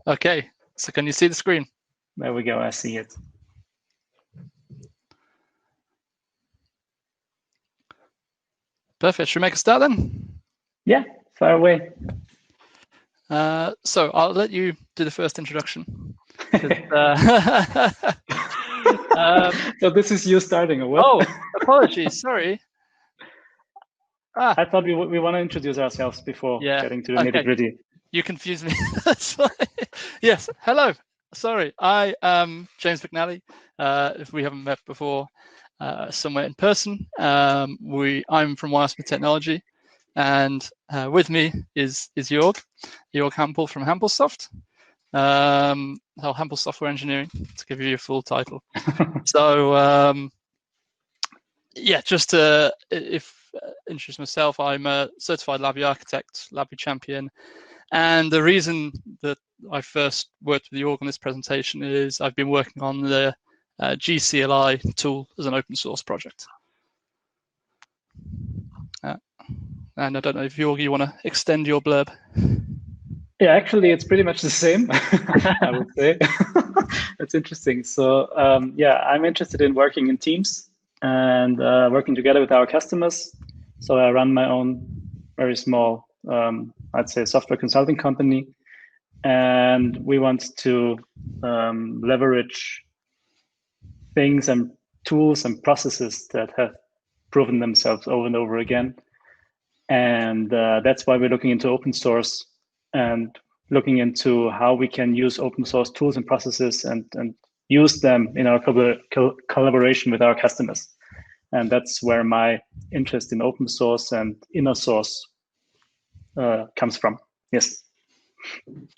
Okay, so can you see the screen? There we go, I see it. Perfect. Should we make a start then? Yeah, fire away. So I'll let you do the first introduction. So this is you starting, or what? Oh, apologies. Sorry. I thought we want to introduce ourselves before getting to the nitty-gritty. You confused me. That's fine. Yes. Hello. Sorry. I am James McNally. If we haven't met before, somewhere in person, I'm from Wiresmith Technology, and with me is Joerg Hampel from Hampelsoft. Hampel Software Engineering, to give you your full title. So yeah, just to introduce myself, I'm a certified Labby architect, Labby champion, and the reason that I first worked with Joerg on this presentation is I've been working on the GCLI tool as an open source project. And I don't know if Joerg, you want to extend your blurb? Yeah, actually, it's pretty much the same, I would say. That's interesting. So yeah, I'm interested in working in teams and working together with our customers. So I run my own very small, I'd say, software consulting company. And we want to leverage things and tools and processes that have proven themselves over and over again. And that's why we're looking into open source and looking into how we can use open source tools and processes and use them in our collaboration with our customers. And that's where my interest in open source and inner source comes from. Yes.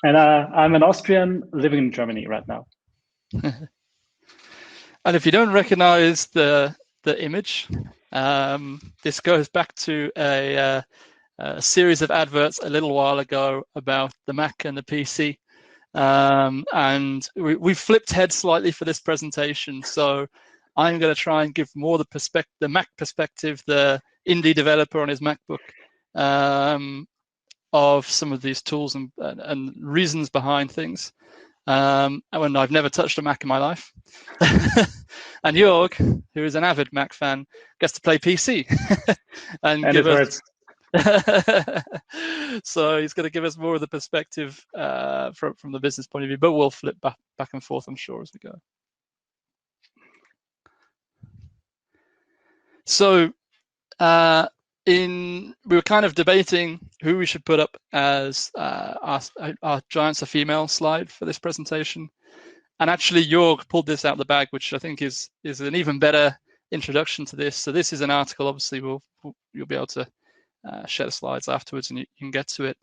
And I'm an Austrian living in Germany right now. And if you don't recognize the image, this goes back to a series of adverts a little while ago about the Mac and the PC. And we flipped heads slightly for this presentation. So I'm going to try and give more the Mac perspective, the indie developer on his MacBook, of some of these tools and reasons behind things. And when I've never touched a Mac in my life. And Joerg, who is an avid Mac fan, gets to play PC. and give us. So he's going to give us more of the perspective from the business point of view, but we'll flip back and forth, I'm sure, as we go. So we were kind of debating who we should put up as our giants are female slide for this presentation. And actually, Joerg pulled this out of the bag, which I think is an even better introduction to this. So this is an article, obviously, you'll be able to share the slides afterwards and you can get to it.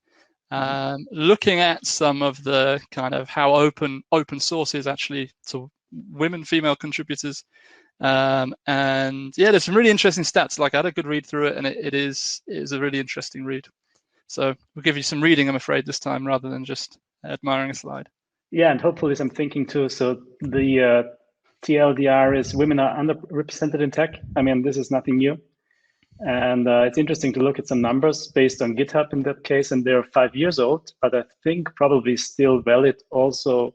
Looking at some of the kind of how open source is actually to women, female contributors. And yeah, there's some really interesting stats. Like I had a good read through it, and it is a really interesting read. So we'll give you some reading, I'm afraid, this time rather than just admiring a slide. Yeah, and hopefully some thinking too. So the TLDR is women are underrepresented in tech. I mean, this is nothing new. And it's interesting to look at some numbers based on GitHub in that case, and they're 5 years old, but I think probably still valid. Also,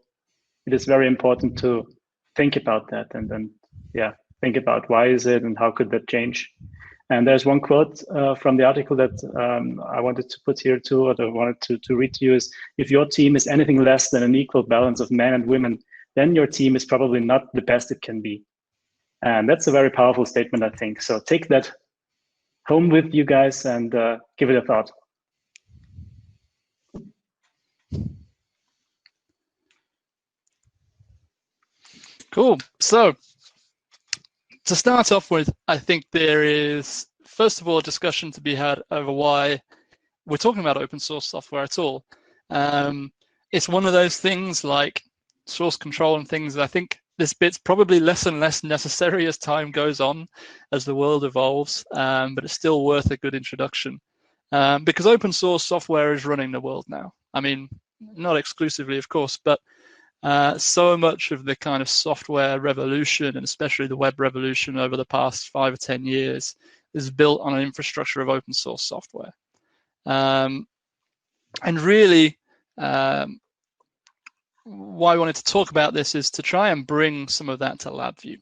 it is very important to think about that and then, yeah, think about why is it and how could that change. And there's one quote from the article that I wanted to put here too, or I wanted to read to you is, if your team is anything less than an equal balance of men and women, then your team is probably not the best it can be. And that's a very powerful statement, I think. So take that home with you guys and give it a thought. Cool. So to start off with, I think there is, first of all, a discussion to be had over why we're talking about open source software at all. It's one of those things like source control and things that I think this bit's probably less and less necessary as time goes on, as the world evolves, but it's still worth a good introduction. Because open source software is running the world now. I mean, not exclusively, of course, but so much of the kind of software revolution, and especially the web revolution over the past 5 or 10 years, is built on an infrastructure of open source software. And really, why I wanted to talk about this is to try and bring some of that to LabVIEW.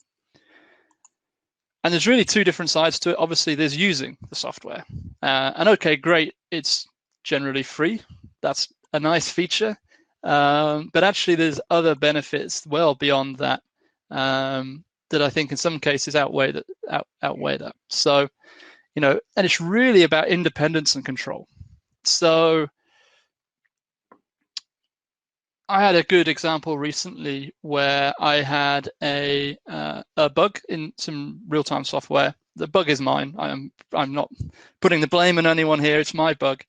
And there's really two different sides to it. Obviously, there's using the software. And okay, great, it's generally free. That's a nice feature. But actually, there's other benefits well beyond that that I think in some cases outweigh that. So, and it's really about independence and control. So I had a good example recently where I had a bug in some real-time software. The bug is mine. I'm not putting the blame on anyone here. It's my bug.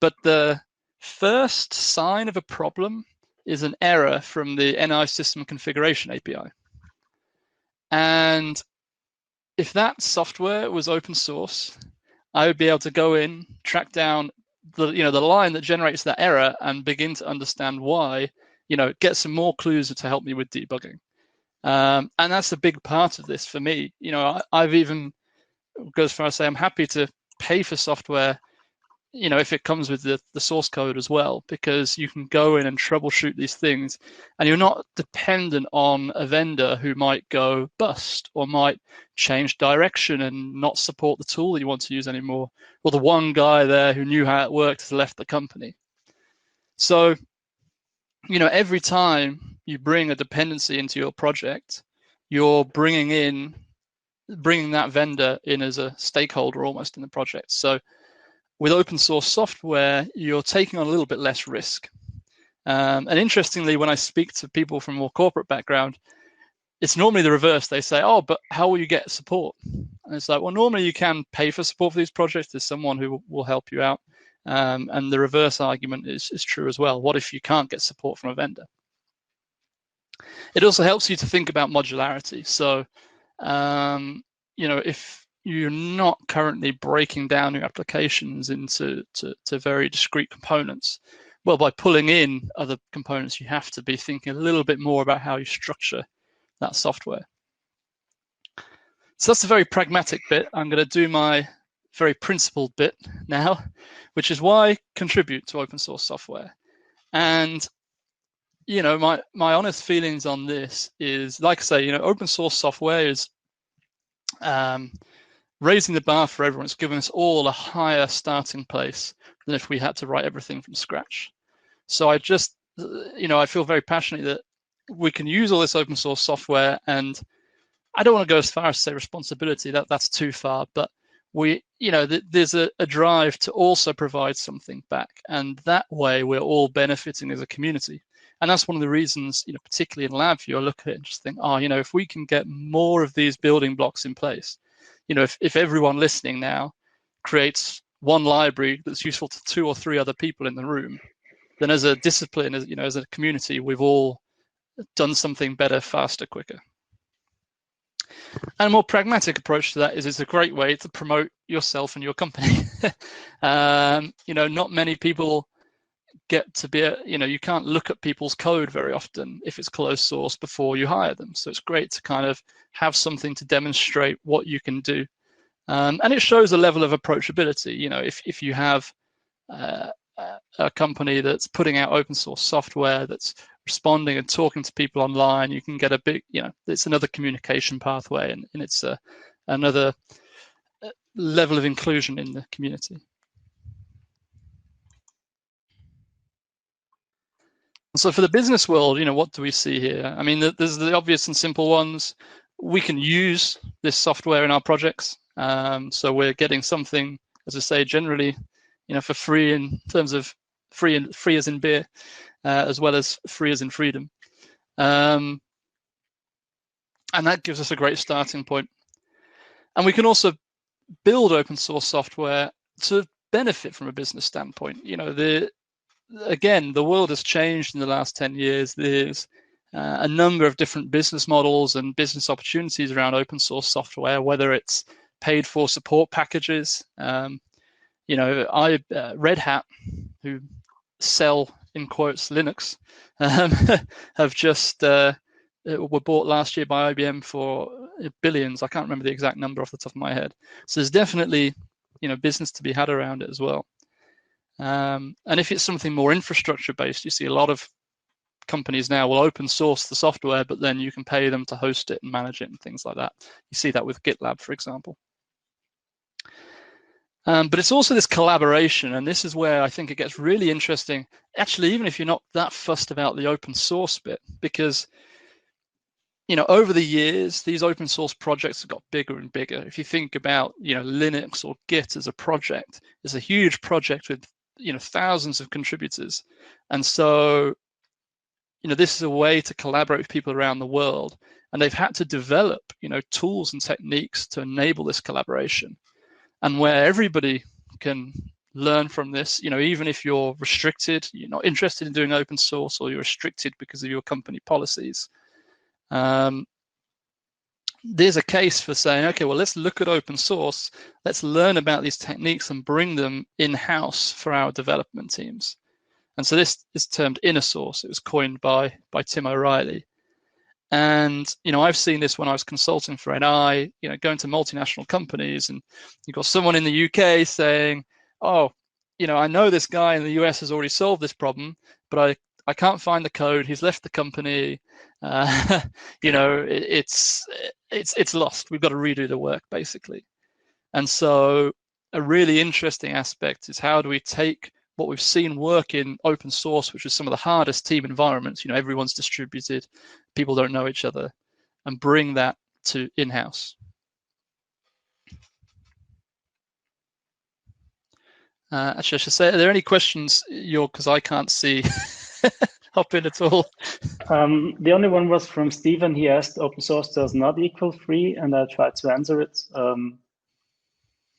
But the first sign of a problem is an error from the NI system configuration API. And if that software was open source, I would be able to go in, track down the line that generates that error and begin to understand why, get some more clues to help me with debugging. And that's a big part of this for me. I've even go as far as say I'm happy to pay for software, if it comes with the source code as well, because you can go in and troubleshoot these things and you're not dependent on a vendor who might go bust or might change direction and not support the tool that you want to use anymore, or the one guy there who knew how it worked has left the company. So, every time you bring a dependency into your project, you're bringing that vendor in as a stakeholder almost in the project. So with open source software, you're taking on a little bit less risk. And interestingly, when I speak to people from a more corporate background, it's normally the reverse. They say, oh, but how will you get support? And it's like, well, normally you can pay for support for these projects. There's someone who will help you out. And the reverse argument is true as well. What if you can't get support from a vendor? It also helps you to think about modularity. So, if you're not currently breaking down your applications into very discrete components, well, by pulling in other components, you have to be thinking a little bit more about how you structure that software. So that's a very pragmatic bit. I'm going to do my very principled bit now, which is why contribute to open source software. And my honest feelings on this is, like I say, open source software is raising the bar for everyone. It's given us all a higher starting place than if we had to write everything from scratch. So I just, I feel very passionately that we can use all this open source software, and I don't want to go as far as to say responsibility. That's too far, but there's a drive to also provide something back, and that way we're all benefiting as a community. And that's one of the reasons, particularly in LabVIEW, I look at it and just think, if we can get more of these building blocks in place, if everyone listening now creates one library that's useful to 2 or 3 other people in the room, then as a discipline, as a community, we've all done something better, faster, quicker. And a more pragmatic approach to that is it's a great way to promote yourself and your company. Not many people get to be, you can't look at people's code very often if it's closed source before you hire them. So it's great to kind of have something to demonstrate what you can do. And it shows a level of approachability. If you have a company that's putting out open source software, that's responding and talking to people online, you can get a big, it's another communication pathway, and it's another level of inclusion in the community. So for the business world, what do we see here? I mean, there's the obvious and simple ones. We can use this software in our projects. So we're getting something, as I say, generally, for free in terms of free as in beer, as well as free as in freedom. And that gives us a great starting point. And we can also build open source software to benefit from a business standpoint. Again, the world has changed in the last 10 years. There's a number of different business models and business opportunities around open source software, whether it's paid for support packages. Red Hat, who sell, in quotes, Linux, have just were bought last year by IBM for billions. I can't remember the exact number off the top of my head. So there's definitely, business to be had around it as well. And if it's something more infrastructure based, you see a lot of companies now will open source the software, but then you can pay them to host it and manage it and things like that. You see that with GitLab, for example. But it's also this collaboration, and this is where I think it gets really interesting, actually, even if you're not that fussed about the open source bit, because over the years, these open source projects have got bigger and bigger. If you think about, Linux or Git as a project, it's a huge project with, thousands of contributors. And so, this is a way to collaborate with people around the world. And they've had to develop, tools and techniques to enable this collaboration. And where everybody can learn from this, even if you're restricted, you're not interested in doing open source, or you're restricted because of your company policies. There's a case for saying, okay, well, let's look at open source. Let's learn about these techniques and bring them in-house for our development teams. And so this is termed inner source. It was coined by Tim O'Reilly. And, I've seen this when I was consulting for NI, going to multinational companies, and you've got someone in the UK saying, oh, I know this guy in the US has already solved this problem, but I can't find the code. He's left the company. It's lost. We've got to redo the work, basically. And so a really interesting aspect is, how do we take what we've seen work in open source, which is some of the hardest team environments, everyone's distributed, people don't know each other, and bring that to in-house. Actually, I should say, are there any questions, because I can't see hop in at all? The only one was from Stephen. He asked, open source does not equal free, and I tried to answer it.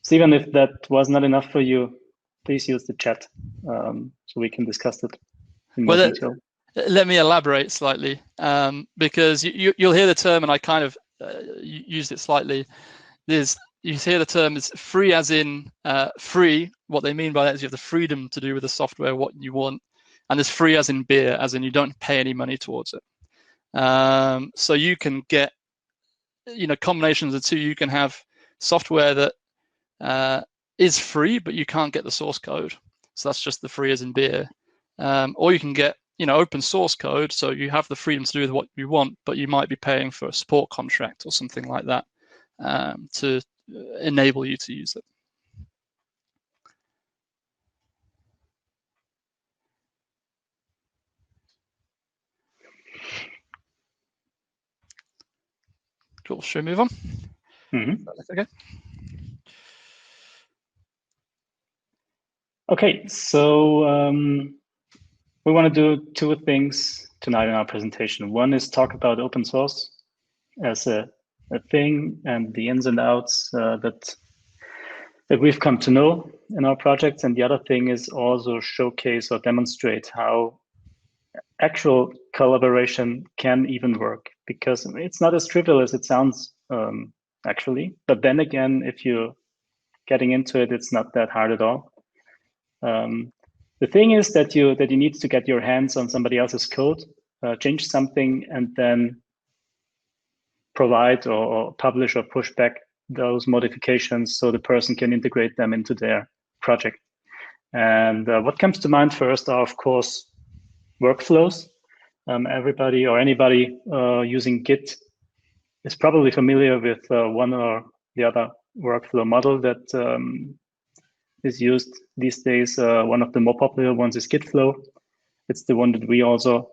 Stephen, if that was not enough for you, please use the chat so we can discuss it in more detail. Let me elaborate slightly, because you'll hear the term, and I kind of used it slightly. You hear the term is free as in free. What they mean by that is you have the freedom to do with the software what you want. And there's free as in beer, as in you don't pay any money towards it. So you can get, combinations of the two. You can have software that is free, but you can't get the source code. So that's just the free as in beer. Or you can get, open source code. So you have the freedom to do with what you want, but you might be paying for a support contract or something like that to enable you to use it. Cool. Should we move on? Mm-hmm. Okay. Okay, so we want to do two things tonight in our presentation. One is talk about open source as a thing and the ins and outs that we've come to know in our projects. And the other thing is also showcase or demonstrate how actual collaboration can even work, because it's not as trivial as it sounds actually. But then again, if you're getting into it, it's not that hard at all. The thing is that you need to get your hands on somebody else's code, change something, and then provide or publish or push back those modifications so the person can integrate them into their project. And what comes to mind first are, of course, workflows. Everybody or anybody using Git is probably familiar with one or the other workflow model that is used these days. One of the more popular ones is Gitflow. It's the one that we also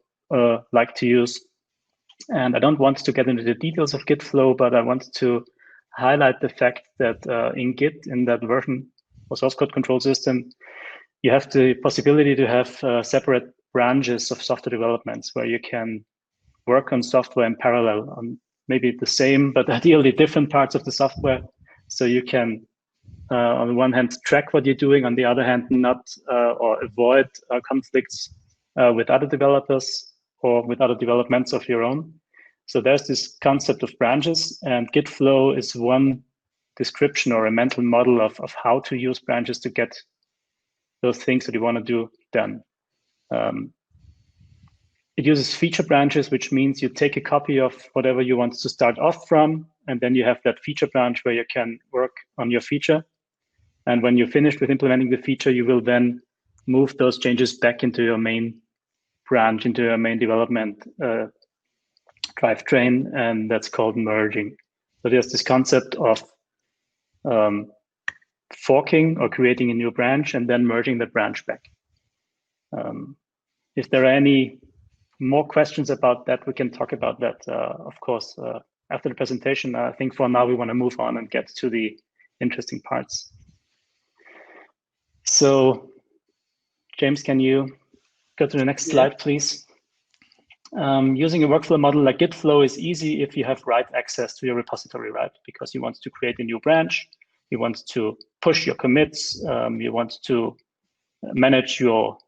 like to use. And I don't want to get into the details of Gitflow, but I want to highlight the fact that in Git, in that version or source code control system, you have the possibility to have separate branches of software developments where you can work on software in parallel on maybe the same, but ideally different parts of the software. So you can, on the one hand, track what you're doing, on the other hand, not or avoid conflicts with other developers or with other developments of your own. So there's this concept of branches, and Gitflow is one description or a mental model of how to use branches to get those things that you want to do done. It uses feature branches, which means you take a copy of whatever you want to start off from, and then you have that feature branch where you can work on your feature. And when you're finished with implementing the feature, you will then move those changes back into your main branch into a main development drivetrain, and that's called merging. So there's this concept of forking or creating a new branch and then merging that branch back. If there are any more questions about that, we can talk about that, of course, after the presentation. I think for now we want to move on and get to the interesting parts. So, James, can you go to the next slide, please? Using a workflow model like Git flow is easy if you have write access to your repository, right? Because you want to create a new branch, you want to push your commits, you want to manage your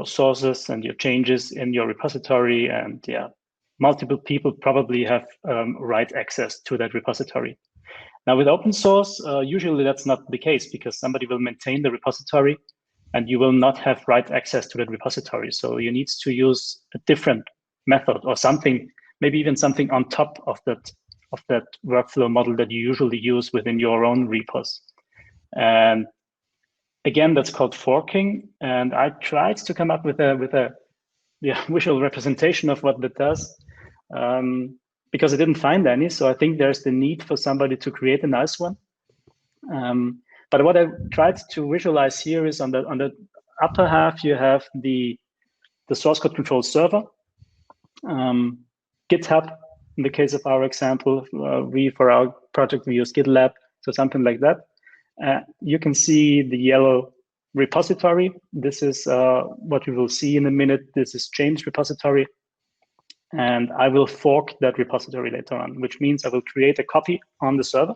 sources and your changes in your repository, and yeah, multiple people probably have write access to that repository. Now with open source, usually that's not the case because somebody will maintain the repository and you will not have write access to that repository. So you need to use a different method or something, maybe even something on top of that workflow model that you usually use within your own repos. And again, that's called forking. And I tried to come up with a visual representation of what that does, because I didn't find any. So I think there's the need for somebody to create a nice one. But what I tried to visualize here is on the upper half, you have the source code control server. GitHub, in the case of our example, for our project, we use GitLab, so something like that. You can see the yellow repository. This is what we will see in a minute. This is James' repository. And I will fork that repository later on, which means I will create a copy on the server.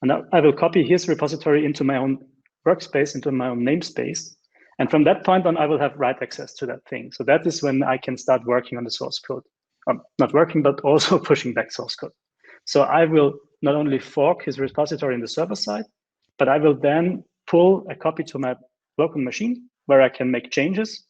And I will copy his repository into my own workspace, into my own namespace. And from that point on, I will have write access to that thing. So that is when I can start working on the source code. Not working, but also pushing back source code. So I will not only fork his repository in the server side, but I will then pull a copy to my local machine where I can make changes.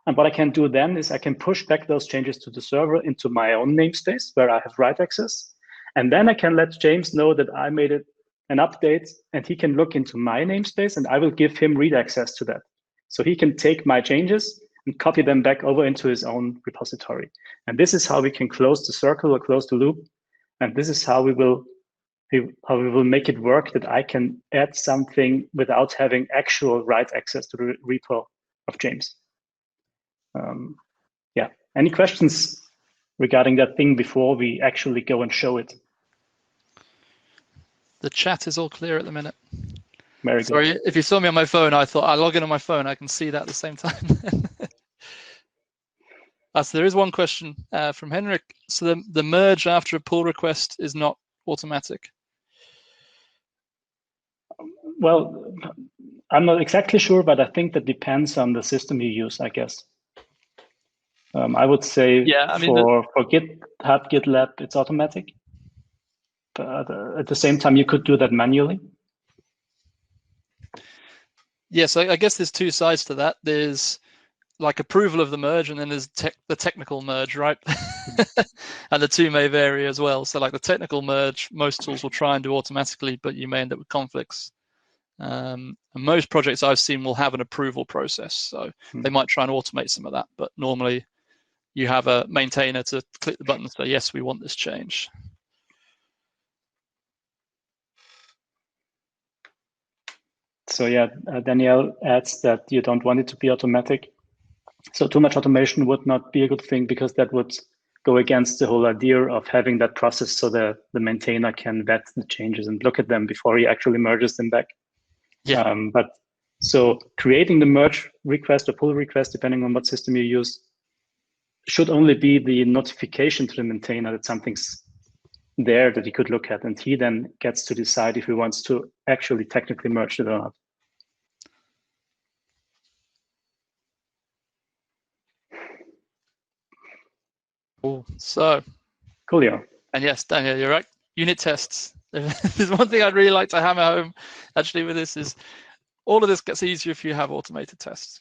And what I can do then is I can push back those changes to the server into my own namespace where I have write access. And then I can let James know that I made an update, and he can look into my namespace and I will give him read access to that. So he can take my changes and copy them back over into his own repository. And this is how we can close the circle or close the loop. And this is how we will make it work, that I can add something without having actual write access to the repo of James. Yeah, any questions regarding that thing before we actually go and show it? The chat is all clear at the minute. Very Sorry, good. if you saw me on my phone, I thought I log in on my phone, I can see that at the same time. So there is one question from Henrik. So the merge after a pull request is not automatic? Well, I'm not exactly sure, but I think that depends on the system you use, I guess. I would say for GitHub, GitLab, it's automatic. But at the same time, you could do that manually. Yes, I guess there's two sides to that. There's like approval of the merge, and then there's the technical merge, right? And the two may vary as well. So like the technical merge, most tools will try and do automatically, but you may end up with conflicts. And most projects I've seen will have an approval process. So they might try and automate some of that, but normally you have a maintainer to click the button and say, yes, we want this change. So yeah, Danielle adds that you don't want it to be automatic. So too much automation would not be a good thing, because that would go against the whole idea of having that process so the maintainer can vet the changes and look at them before he actually merges them back. Yeah. But so creating the merge request or pull request, depending on what system you use, should only be the notification to the maintainer that something's there that he could look at, and he then gets to decide if he wants to actually technically merge it or not. Cool. So Coolio. And yes, Daniel, you're right. Unit tests. There's one thing I'd really like to hammer home actually with this is all of this gets easier if you have automated tests.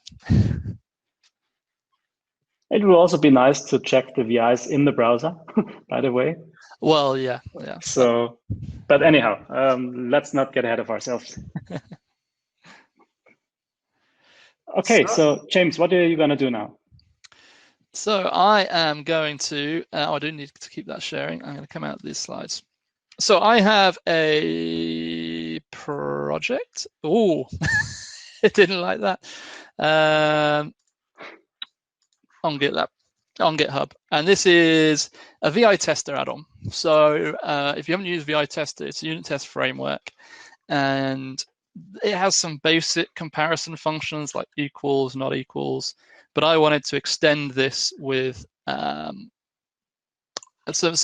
It will also be nice to check the VIs in the browser, by the way. Well, yeah. So, but anyhow, let's not get ahead of ourselves. Okay, so James, what are you going to do now? So I am going to, I do need to keep that sharing. I'm going to come out of these slides. So I have a project. Oh, it didn't like that. On GitHub. And this is a VI tester add-on. So if you haven't used VI tester, it's a unit test framework. And it has some basic comparison functions like equals, not equals. But I wanted to extend this with some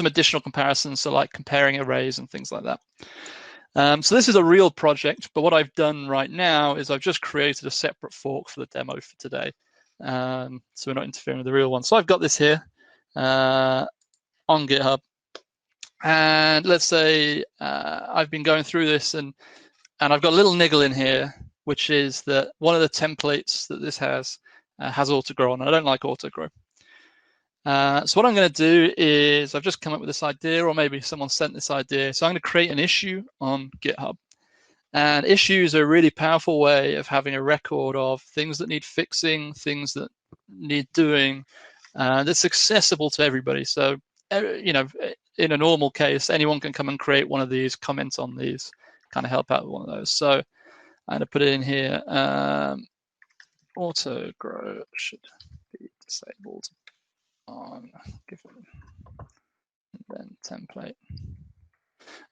additional comparisons, so like comparing arrays and things like that. So this is a real project, but what I've done right now is I've just created a separate fork for the demo for today. So we're not interfering with the real one. So I've got this here on GitHub. And let's say I've been going through this and I've got a little niggle in here, which is that one of the templates that this has autogrow on. I don't like autogrow. So what I'm going to do is I've just come up with this idea, or maybe someone sent this idea. So I'm going to create an issue on GitHub. And issues are a really powerful way of having a record of things that need fixing, things that need doing, that's accessible to everybody. So, you know, in a normal case, anyone can come and create one of these, comment on these, kind of help out with one of those. So I'm going to put it in here. Auto grow should be disabled on given, and then template.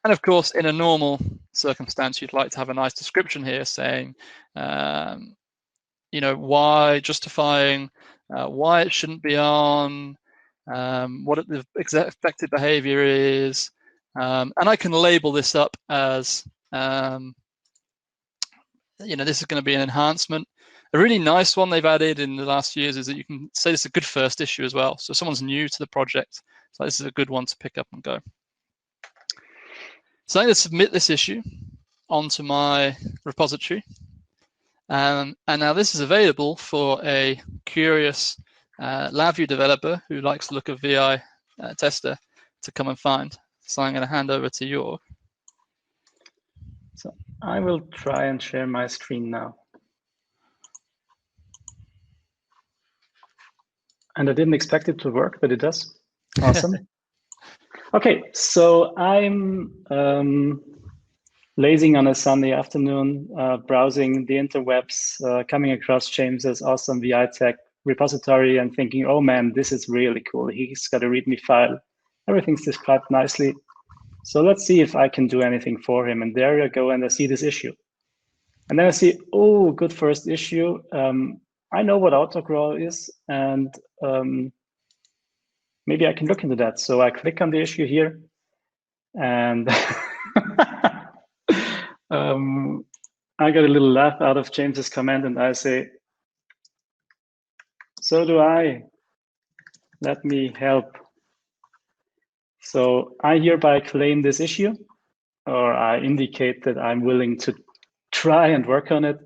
And of course, in a normal circumstance, you'd like to have a nice description here saying, you know, why, justifying why it shouldn't be on, what the expected behavior is. And I can label this up as, you know, this is going to be an enhancement. A really nice one they've added in the last few years is that you can say this is a good first issue as well. So if someone's new to the project, so this is a good one to pick up and go. So I'm going to submit this issue onto my repository. And now this is available for a curious LabVIEW developer who likes to look at VI tester to come and find. So I'm going to hand over to Joerg. So I will try and share my screen now. And I didn't expect it to work, but it does. Awesome. Okay, so I'm lazing on a Sunday afternoon, browsing the interwebs, coming across James's awesome VI tech repository and thinking, oh man, this is really cool. He's got a README file. Everything's described nicely. So let's see if I can do anything for him. And there I go, and I see this issue. And then I see, oh, good first issue. I know what autogrow is, and maybe I can look into that. So I click on the issue here, and I got a little laugh out of James's comment, and I say, so do I. Let me help. So I hereby claim this issue, or I indicate that I'm willing to try and work on it.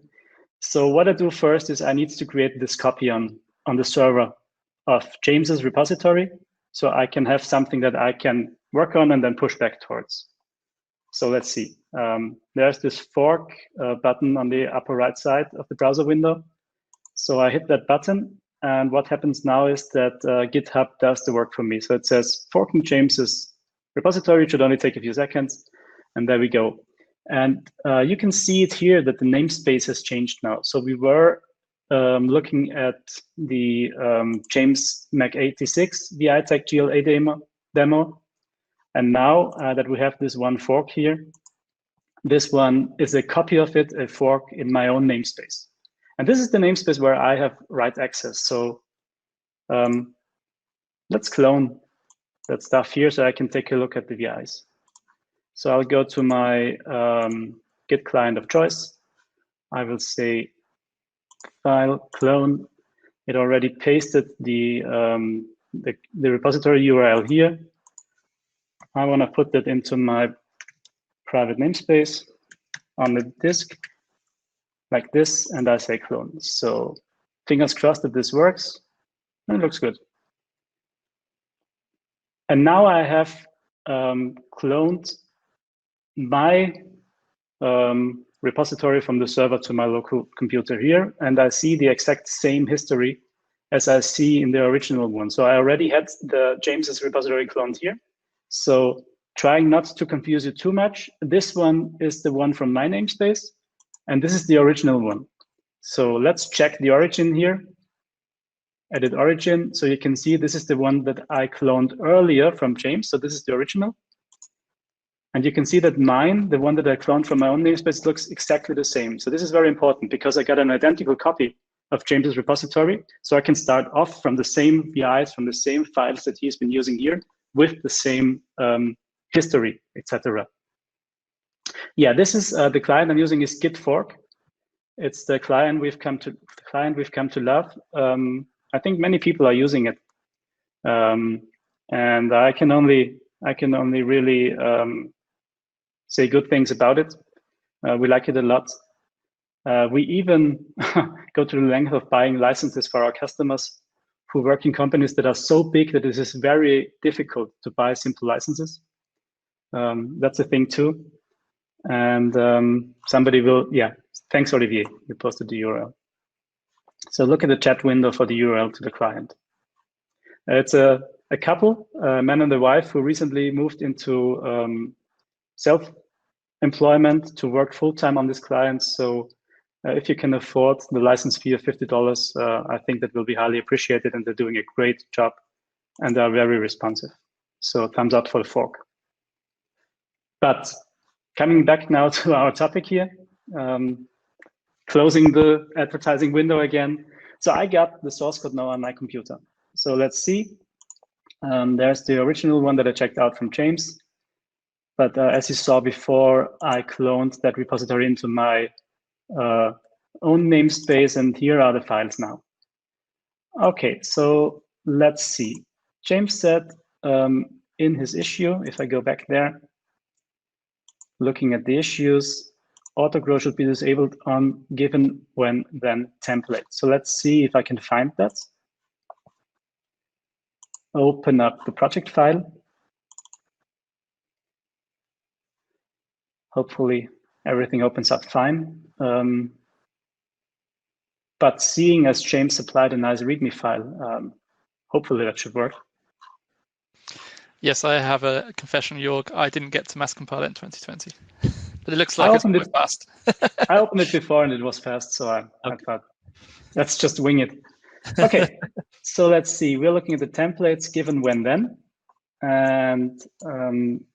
So what I do first is I need to create this copy on the server of James's repository, so I can have something that I can work on and then push back towards. So let's see. There's this fork button on the upper right side of the browser window. So I hit that button, and what happens now is that GitHub does the work for me. So it says forking James's repository. It should only take a few seconds, and there we go. And you can see it here that the namespace has changed now. So we were looking at the James Mac 86 VI Tech GLA demo. And now that we have this one fork here, this one is a copy of it, a fork in my own namespace. And this is the namespace where I have write access. So let's clone that stuff here so I can take a look at the VIs. So I'll go to my Git client of choice. I will say file clone. It already pasted the repository URL here. I want to put that into my private namespace on the disk like this, and I say clone. So fingers crossed that this works. It looks good. And now I have cloned my repository from the server to my local computer here, and I see the exact same history as I see in the original one. So I already had the James's repository cloned here. So trying not to confuse you too much, this one is the one from my namespace, and this is the original one. So let's check the origin here. Edit origin. So you can see this is the one that I cloned earlier from James. So this is the original. And you can see that mine, the one that I cloned from my own namespace, looks exactly the same. So this is very important because I got an identical copy of James's repository. So I can start off from the same VIs, from the same files that he's been using here with the same history, etc. Yeah, this is the client I'm using is Git fork. It's the client we've come to love. I think many people are using it, and I can only really say good things about it. We like it a lot. We even go to the length of buying licenses for our customers who work in companies that are so big that it is very difficult to buy simple licenses. That's a thing too. And somebody will, yeah, thanks Olivier, you posted the URL. So look at the chat window for the URL to the client. It's a couple, a man and a wife, who recently moved into self-employment to work full-time on this client. So if you can afford the license fee of $50, I think that will be highly appreciated, and they're doing a great job and they're very responsive. So thumbs up for the fork. But coming back now to our topic here, closing the advertising window again. So I got the source code now on my computer. So let's see. There's the original one that I checked out from James. But as you saw before, I cloned that repository into my own namespace, and here are the files now. Okay, so let's see. James said in his issue, if I go back there, looking at the issues, autogrow should be disabled on given when then template. So let's see if I can find that. Open up the project file. Hopefully everything opens up fine. But seeing as James supplied a nice README file, hopefully that should work. Yes, I have a confession, Joerg. I didn't get to mass compile it in 2020, but it looks like it's quite fast. I opened it before and it was fast, so I thought, let's just wing it. Okay, so let's see. We're looking at the templates given when then. And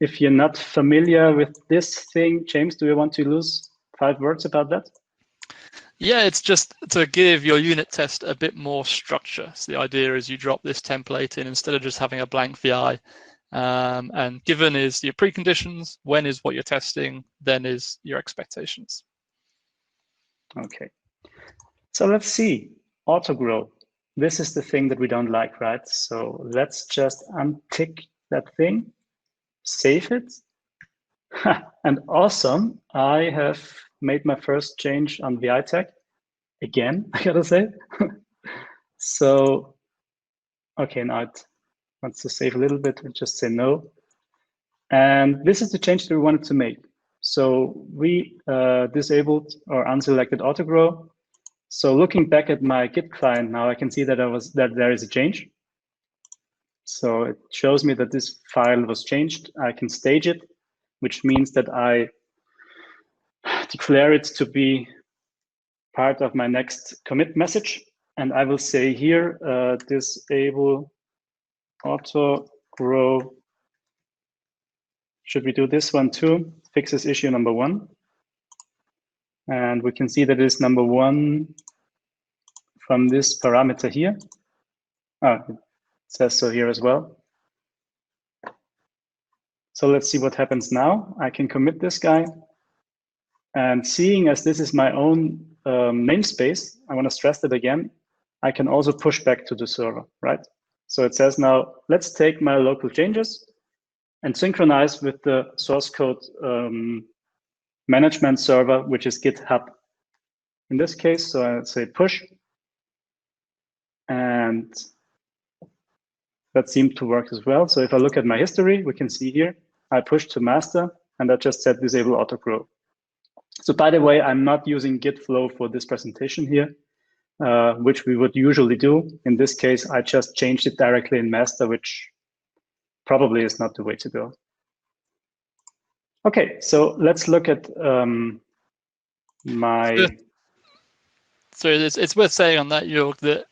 if you're not familiar with this thing, James, do you want to lose 5 words about that? Yeah, it's just to give your unit test a bit more structure. So the idea is you drop this template in instead of just having a blank VI. And given is your preconditions, when is what you're testing, then is your expectations. Okay. So let's see. Autogrow. This is the thing that we don't like, right? So let's just untick that thing, save it. And awesome, I have made my first change on VI tag again, I gotta say. So, okay, now it wants to save a little bit and just say no. And this is the change that we wanted to make. So we disabled or unselected autogrow. So looking back at my Git client now, I can see that there is a change. So it shows me that this file was changed. I can stage it, which means that I declare it to be part of my next commit message. And I will say here, disable auto grow. Should we do this one too? Fixes issue number 1. And we can see that it is number 1 from this parameter here. Oh, it says so here as well. So let's see what happens now. I can commit this guy. And seeing as this is my own namespace, I want to stress that again, I can also push back to the server, right? So it says now, let's take my local changes and synchronize with the source code management server, which is GitHub in this case. So I say push. And that seemed to work as well. So if I look at my history, we can see here, I pushed to master and I just said disable autogrow. So by the way, I'm not using Git flow for this presentation here. which we would usually do. In this case, I just changed it directly in master, which probably is not the way to go. Okay, so let's look at my... So it's worth saying on that, Joerg, that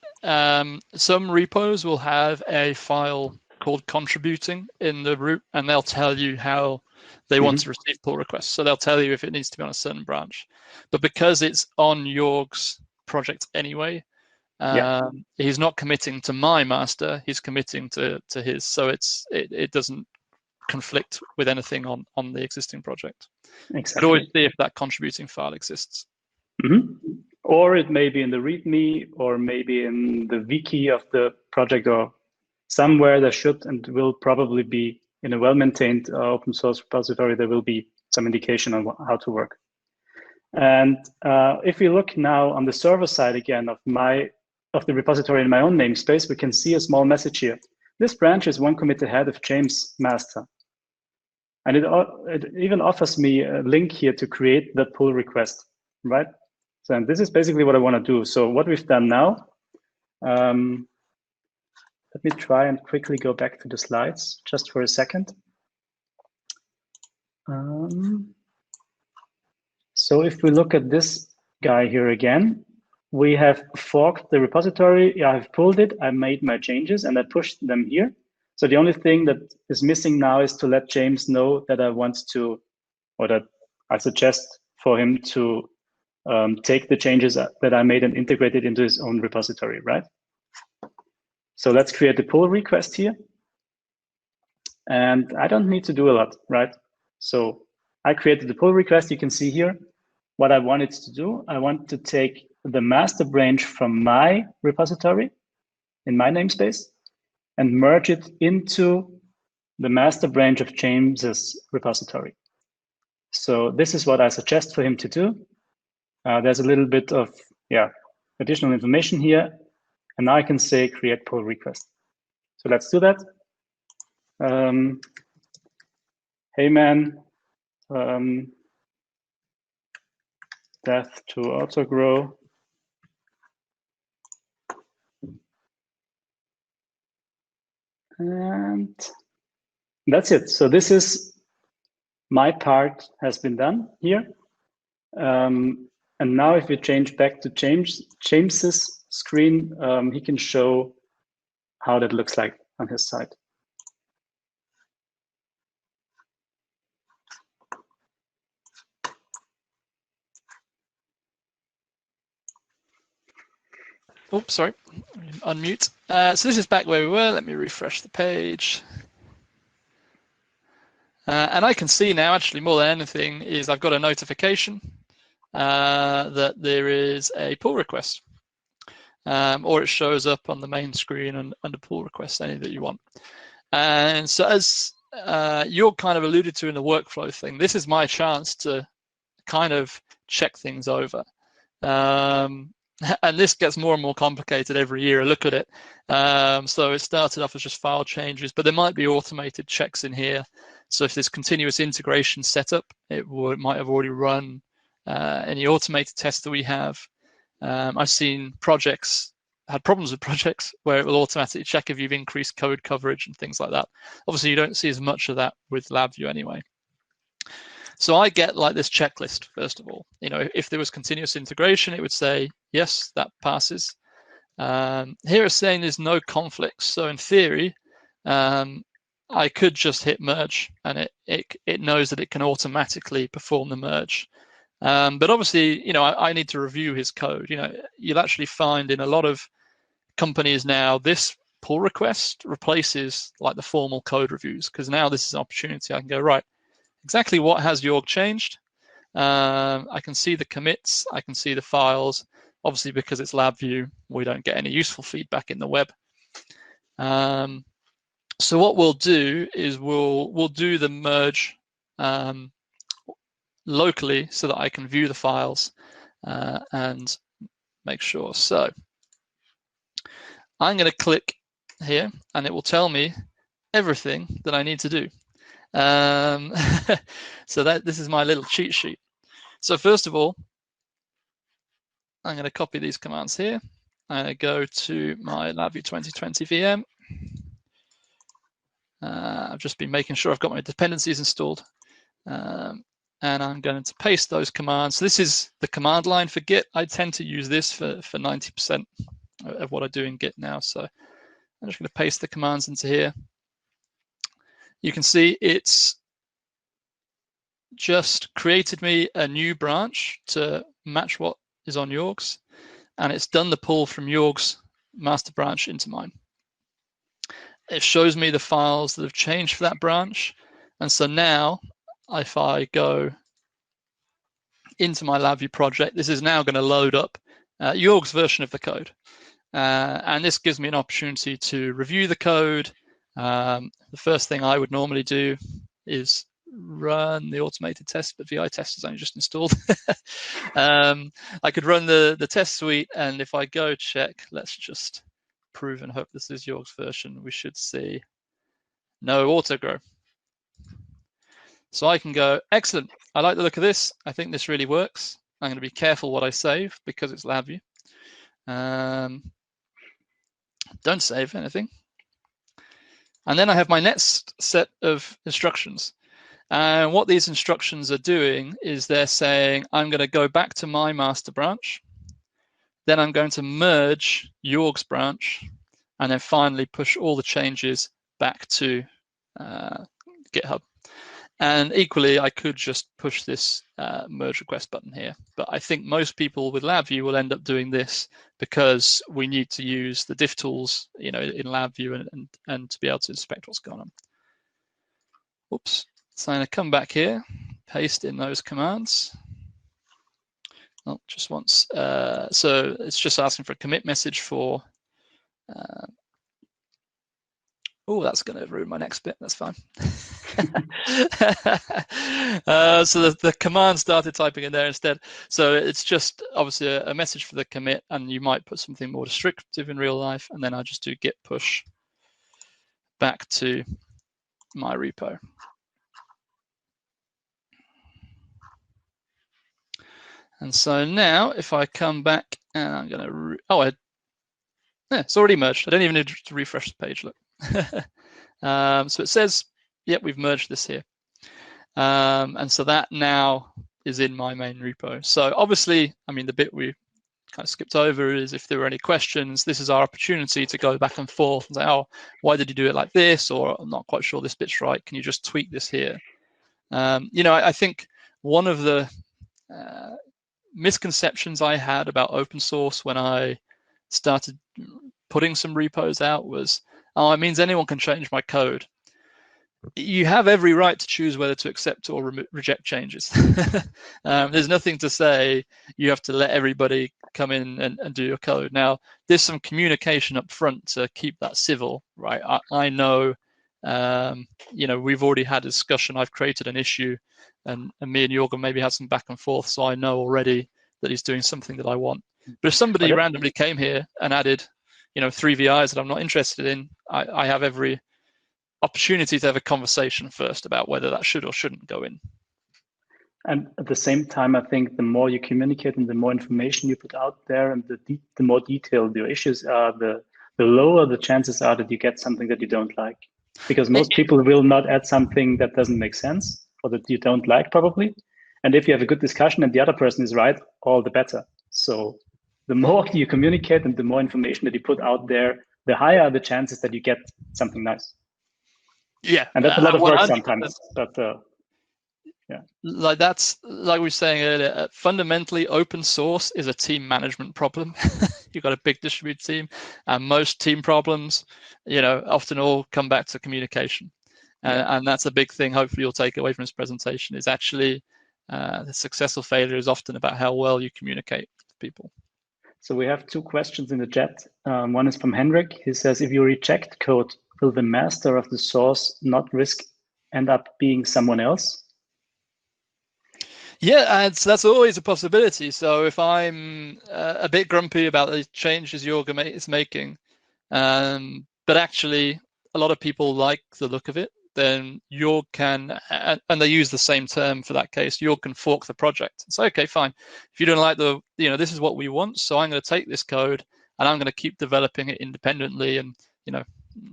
some repos will have a file called contributing in the root, and they'll tell you how they want to receive pull requests. So they'll tell you if it needs to be on a certain branch. But because it's on Joerg's project anyway, he's not committing to my master, he's committing to his. So it doesn't conflict with anything on the existing project. Exactly. But always see if that contributing file exists. Or it may be in the README, or maybe in the wiki of the project, or somewhere there should and will probably be in a well-maintained open source repository, there will be some indication on how to work. And if we look now on the server side again of the repository in my own namespace, we can see a small message here. This branch is one commit ahead of James master. And it even offers me a link here to create that pull request, right? So and this is basically what I want to do. So what we've done now, let me try and quickly go back to the slides just for a second. So if we look at this guy here again, we have forked the repository. I've pulled it, I made my changes, and I pushed them here. So the only thing that is missing now is to let James know that I want to, or that I suggest for him to take the changes that I made and integrate it into his own repository, right? So let's create a pull request here. And I don't need to do a lot, right? So I created the pull request. You can see here what I wanted to do. I want to take the master branch from my repository in my namespace and merge it into the master branch of James's repository. So this is what I suggest for him to do. There's a little bit of additional information here. And now I can say create pull request. So let's do that. Hey man, death to autogrow. And that's it. So this is my part has been done here. And now if we change back to James's screen, he can show how that looks like on his side. Oops, sorry, unmute. So this is back where we were. Let me refresh the page. And I can see now, actually, more than anything, is I've got a notification that there is a pull request. Or it shows up on the main screen and under pull request, any that you want. And so as you're kind of alluded to in the workflow thing, this is my chance to kind of check things over. And this gets more and more complicated every year. I look at it. So it started off as just file changes, but there might be automated checks in here. So if there's continuous integration setup, it might have already run any automated tests that we have. I've seen had problems with projects where it will automatically check if you've increased code coverage and things like that. Obviously, you don't see as much of that with LabVIEW anyway. So I get like this checklist, first of all. You know, if there was continuous integration, it would say, yes, that passes. Here it's saying there's no conflicts. So in theory, I could just hit merge and it knows that it can automatically perform the merge. But obviously, you know, I need to review his code. You know, you'll actually find in a lot of companies now, this pull request replaces like the formal code reviews, because now this is an opportunity. I can go, right, exactly what has Joerg changed? I can see the commits, I can see the files. Obviously, because it's LabVIEW, we don't get any useful feedback in the web. So what we'll do is we'll do the merge locally so that I can view the files and make sure. So I'm going to click here and it will tell me everything that I need to do. So this is my little cheat sheet. So first of all, I'm going to copy these commands here. I'm going to go to my LabVIEW 2020 VM. I've just been making sure I've got my dependencies installed. And I'm going to paste those commands. So this is the command line for Git. I tend to use this for 90% of what I do in Git now. So I'm just going to paste the commands into here. You can see it's just created me a new branch to match what is on Joerg's, and it's done the pull from Joerg's master branch into mine. It shows me the files that have changed for that branch. And so now, if I go into my LabVIEW project, this is now going to load up Joerg's version of the code. And this gives me an opportunity to review the code. The first thing I would normally do is run the automated test, but VI test is only just installed. I could run the test suite, and if I go check, let's just prove and hope this is Joerg's version, we should see no autogrow. So I can go, excellent, I like the look of this. I think this really works. I'm going to be careful what I save because it's LabVIEW. Don't save anything. And then I have my next set of instructions. And what these instructions are doing is they're saying, I'm going to go back to my master branch. Then I'm going to merge Joerg's branch, and then finally push all the changes back to GitHub. And equally, I could just push this merge request button here. But I think most people with LabVIEW will end up doing this because we need to use the diff tools, in LabVIEW and to be able to inspect what's going on. Oops. So I'm going to come back here, paste in those commands. Oh, just once. So it's just asking for a commit message for. Oh, that's going to ruin my next bit. That's fine. So the command started typing in there instead. So it's just obviously a message for the commit, and you might put something more descriptive in real life, and then I just do git push back to my repo. And so now if I come back and I'm going to, it's already merged. I don't even need to refresh the page, look. So it says, yep, we've merged this here. And so that now is in my main repo. So obviously, the bit we kind of skipped over is if there were any questions, this is our opportunity to go back and forth and say, oh, why did you do it like this? Or I'm not quite sure this bit's right. Can you just tweak this here? I think one of the misconceptions I had about open source when I started putting some repos out was, oh, it means anyone can change my code. You have every right to choose whether to accept or reject changes. There's nothing to say you have to let everybody come in and do your code. Now, there's some communication up front to keep that civil, right? I know, we've already had a discussion. I've created an issue, and me and Joerg maybe had some back and forth, so I know already that he's doing something that I want. But if somebody randomly came here and added, 3 VIs that I'm not interested in, I have every opportunity to have a conversation first about whether that should or shouldn't go in. And at the same time, I think the more you communicate and the more information you put out there and the more detailed your issues are, the lower the chances are that you get something that you don't like. Because most people will not add something that doesn't make sense or that you don't like probably. And if you have a good discussion and the other person is right, all the better. So the more you communicate and the more information that you put out there, the higher are the chances that you get something nice. Yeah, and that's a lot of work sometimes. But yeah, that's like we were saying earlier. Fundamentally, open source is a team management problem. You've got a big distributed team, and most team problems, often all come back to communication, and that's a big thing. Hopefully, you'll take away from this presentation is actually the successful failure is often about how well you communicate with people. So we have 2 questions in the chat. One is from Henrik. He says, if you reject code, will the master of the source not risk end up being someone else? Yeah, and so that's always a possibility. So if I'm a bit grumpy about the changes Joerg is making, but actually a lot of people like the look of it, then Joerg can, and they use the same term for that case, Joerg can fork the project. It's okay, fine. If you don't like this is what we want, so I'm going to take this code and I'm going to keep developing it independently and,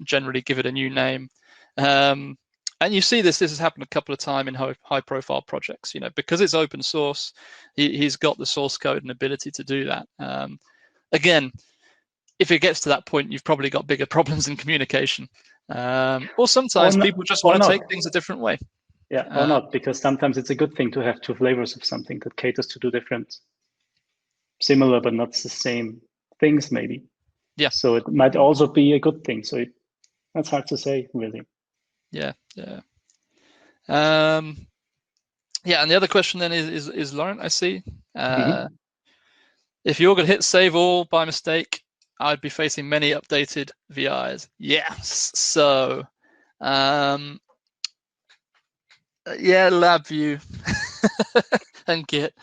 generally give it a new name. And you see this has happened a couple of times in high profile projects, because it's open source, he's got the source code and ability to do that. Again, if it gets to that point, you've probably got bigger problems in communication. Or sometimes people just want to take things a different way. Yeah, or not, because sometimes it's a good thing to have two flavors of something that caters to two different, similar but not the same things, maybe. Yeah. So it might also be a good thing. So that's hard to say, really. Yeah. And the other question then is Laurent, I see. If you're going to hit save all by mistake, I'd be facing many updated VIs. Yes. So, LabVIEW and Git.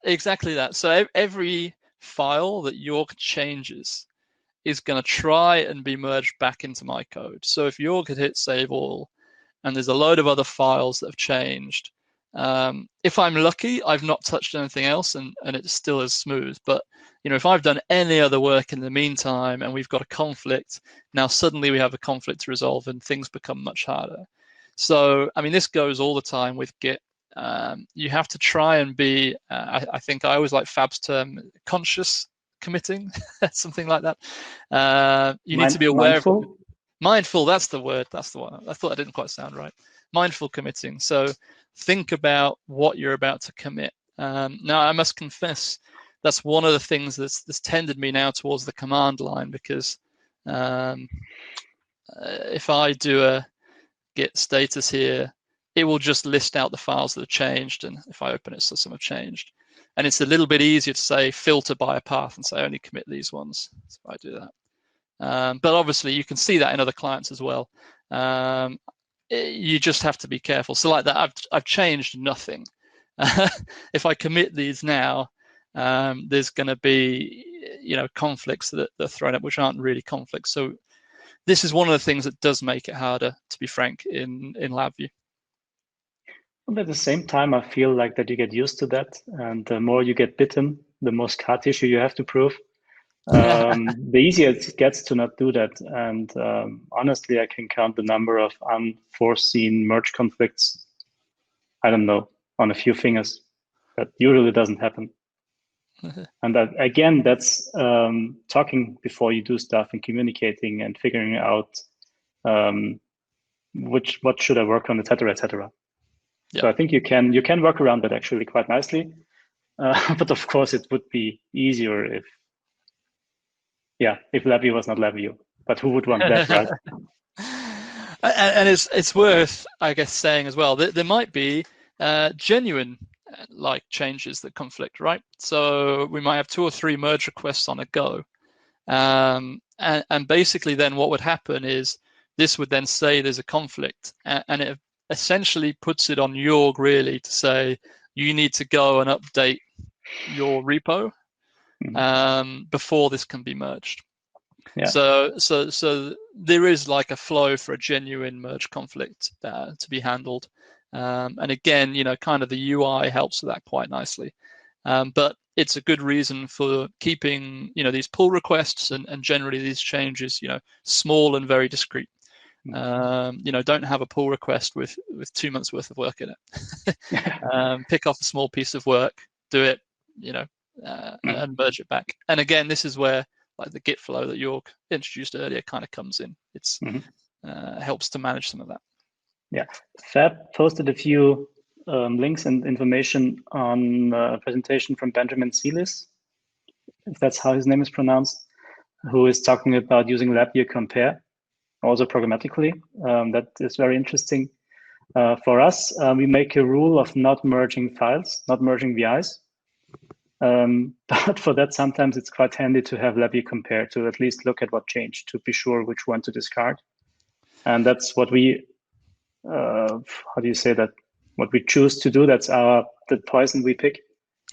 Exactly that. So every file that Joerg changes is going to try and be merged back into my code. So if Joerg had hit save all and there's a load of other files that have changed, if I'm lucky, I've not touched anything else and it's still as smooth. But if I've done any other work in the meantime and we've got a conflict, now suddenly we have a conflict to resolve and things become much harder. So, this goes all the time with Git. You have to try and be, I think I always like Fab's term, conscious committing, something like that. You need to be aware of mindful, that's the word, that's the one. I thought that didn't quite sound right. Mindful committing. So think about what you're about to commit. Now, I must confess, that's one of the things that's tended me now towards the command line, because if I do a git status here, it will just list out the files that have changed, and if I open it, so some have changed. And it's a little bit easier to say filter by a path and say only commit these ones. So I do that. But obviously, you can see that in other clients as well. You just have to be careful. So like that, I've changed nothing. If I commit these now, there's going to be conflicts that are thrown up which aren't really conflicts. So this is one of the things that does make it harder, to be frank, in LabVIEW. But at the same time, I feel like that you get used to that, and the more you get bitten, the more scar tissue you have to prove. The easier it gets to not do that. And honestly, I can count the number of unforeseen merge conflicts, I don't know, on a few fingers. That usually doesn't happen. And that, again, that's talking before you do stuff and communicating and figuring out what should I work on, etc., etc. So I think you can work around that actually quite nicely. But of course, it would be easier if LabVIEW was not LabVIEW. But who would want that, right? And it's worth, I guess, saying as well that there might be genuine changes that conflict, right? So we might have 2 or 3 merge requests on a go. And basically then what would happen is this would then say there's a conflict, and it essentially puts it on Joerg really to say you need to go and update your repo before this can be merged. Yeah. So there is like a flow for a genuine merge conflict to be handled. And again, kind of the UI helps with that quite nicely. But it's a good reason for keeping, these pull requests and generally these changes, small and very discrete. Don't have a pull request with 2 months worth of work in it. Pick off a small piece of work, do it, and merge it back. And again, this is where like the Git flow that Joerg introduced earlier kind of comes in. It's helps to manage some of that. Yeah, Fab posted a few links and information on a presentation from Benjamin Seelis, if that's how his name is pronounced, who is talking about using LabVIEW compare, also programmatically. That is very interesting. For us, we make a rule of not merging files, not merging VIs. But for that, sometimes it's quite handy to have LabVIEW compare to at least look at what changed to be sure which one to discard. And that's what we, how do you say that? What we choose to do, that's the poison we pick.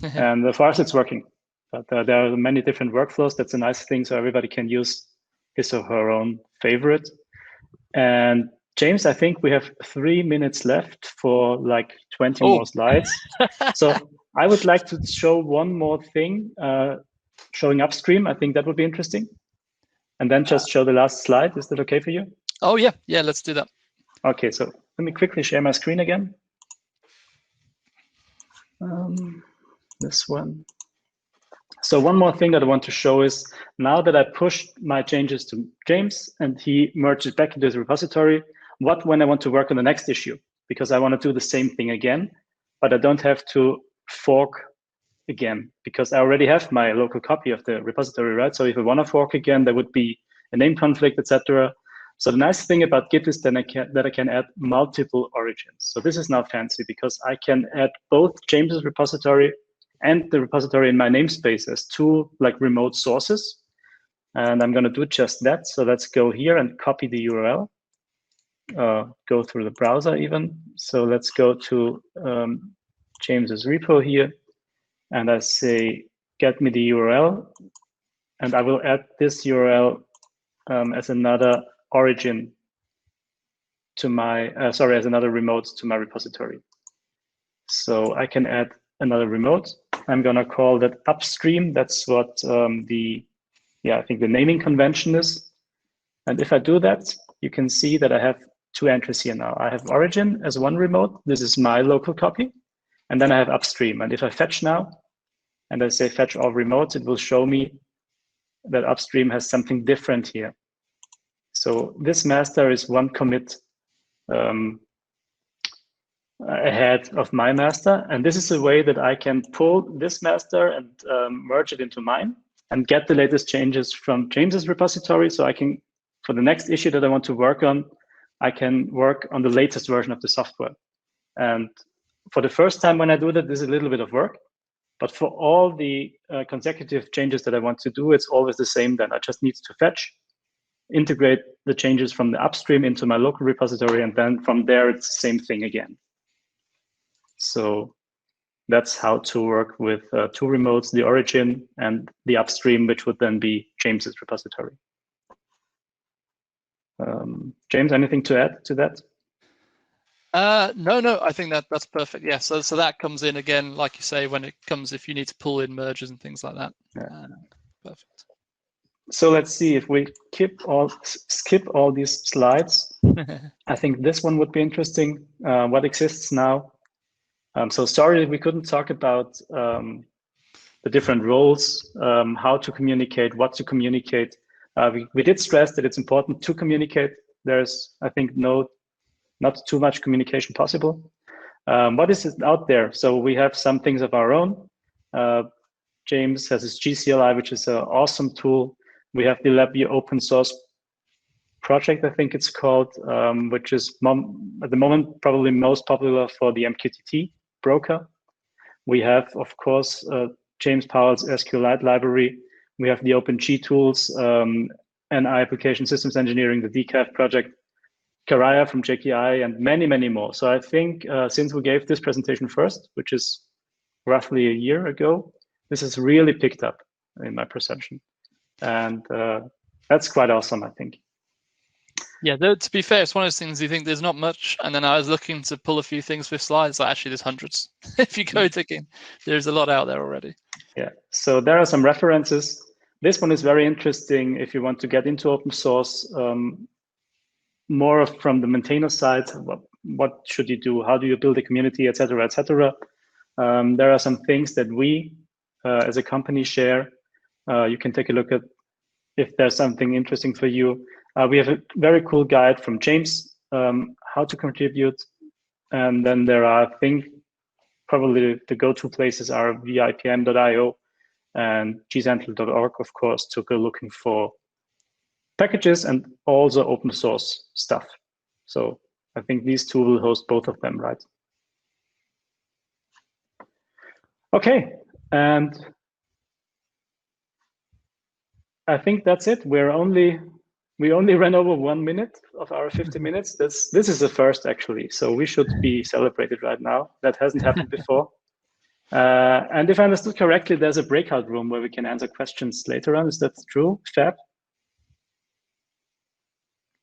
And for us, it's working. But there are many different workflows. That's a nice thing. So everybody can use his or her own favorite. And James, I think we have 3 minutes left for like 20 more slides. So I would like to show one more thing, showing upstream. I think that would be interesting. And then just show the last slide. Is that okay for you? Oh, yeah. Yeah, let's do that. Okay, so let me quickly share my screen again. This one. So one more thing that I want to show is now that I pushed my changes to James and he merged it back into the repository, what when I want to work on the next issue? Because I want to do the same thing again, but I don't have to fork again because I already have my local copy of the repository, right? So if I want to fork again, there would be a name conflict, etc. So the nice thing about Git is that I can add multiple origins. So this is now fancy because I can add both James's repository and the repository in my namespace as two like remote sources. And I'm going to do just that. So let's go here and copy the URL. Go through the browser even. So let's go to James's repo here. And I say, get me the URL. And I will add this URL as another origin to my, as another remote to my repository. So I can add another remote. I'm going to call that upstream. That's what I think the naming convention is. And if I do that, you can see that I have two entries here now. I have origin as one remote. This is my local copy. And then I have upstream. And if I fetch now, and I say fetch all remotes, it will show me that upstream has something different here. So this master is one commit ahead of my master. And this is a way that I can pull this master and merge it into mine and get the latest changes from James's repository. So I can, for the next issue that I want to work on, I can work on the latest version of the software. And for the first time when I do that, this is a little bit of work. But for all the consecutive changes that I want to do, it's always the same then. I just need to fetch, integrate the changes from the upstream into my local repository, and then from there, it's the same thing again. So that's how to work with two remotes, the origin and the upstream, which would then be James's repository. James, anything to add to that? No, I think that's perfect. Yeah, so that comes in again, like you say, when it comes, if you need to pull in mergers and things like that. Yeah. Perfect. So let's see if we skip all these slides. I think this one would be interesting. What exists now? So sorry we couldn't talk about the different roles, how to communicate, what to communicate. We did stress that it's important to communicate. There's, I think, not too much communication possible. What is out there? So we have some things of our own. James has his GCLI, which is an awesome tool. We have the LabVIEW open source project, I think it's called, which is at the moment probably most popular for the MQTT broker. We have, of course, James Powell's SQLite library. We have the OpenG tools, NI Application Systems Engineering, the DCAF project, Karaya from JKI, and many, many more. So I think since we gave this presentation first, which is roughly a year ago, this has really picked up in my perception. And that's quite awesome, I think. Yeah, to be fair, it's one of those things you think there's not much. And then I was looking to pull a few things with slides. Actually, there's hundreds. If you go digging, there's a lot out there already. Yeah, so there are some references. This one is very interesting if you want to get into open source, more from the maintainer side. What should you do? How do you build a community, et cetera, et cetera. There are some things that we, as a company, share. You can take a look at if there's something interesting for you. We have a very cool guide from James, how to contribute. And then there are, I think, probably the go-to places are vipm.io and gcentral.org, of course, to go looking for packages and also open source stuff. So I think these two will host both of them, right? Okay, and I think that's it. We only ran over 1 minute of our 50 minutes. This is the first, actually. So we should be celebrated right now. That hasn't happened before. And if I understood correctly, there's a breakout room where we can answer questions later on. Is that true, Fab?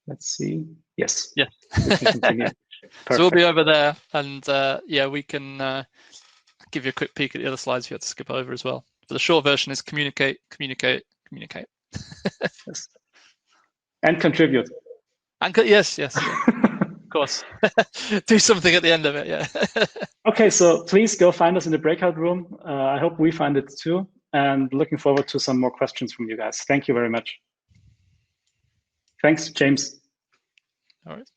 Let's see. Yes. Yeah. We can continue. So we'll be over there, and yeah, we can give you a quick peek at the other slides you had to skip over as well. But the short version is communicate, communicate, communicate. Yes. And contribute. And yes, yeah. Of course. Do something at the end of it, yeah. Okay, so please go find us in the breakout room. I hope we find it too. And looking forward to some more questions from you guys. Thank you very much. Thanks, James. All right.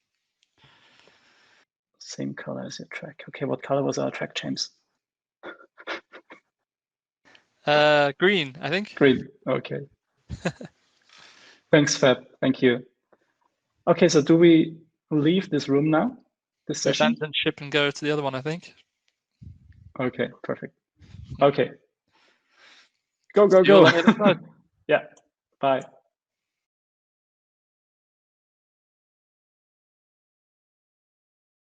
Same color as your track. Okay, what color was our track, James? Green, I think. Green, okay. Thanks, Fab, thank you. Okay, so do we leave this room now, this We session? abandon ship and go to the other one, I think. Okay, perfect. Okay. Go, go, See you all go. on the other side. Yeah, bye.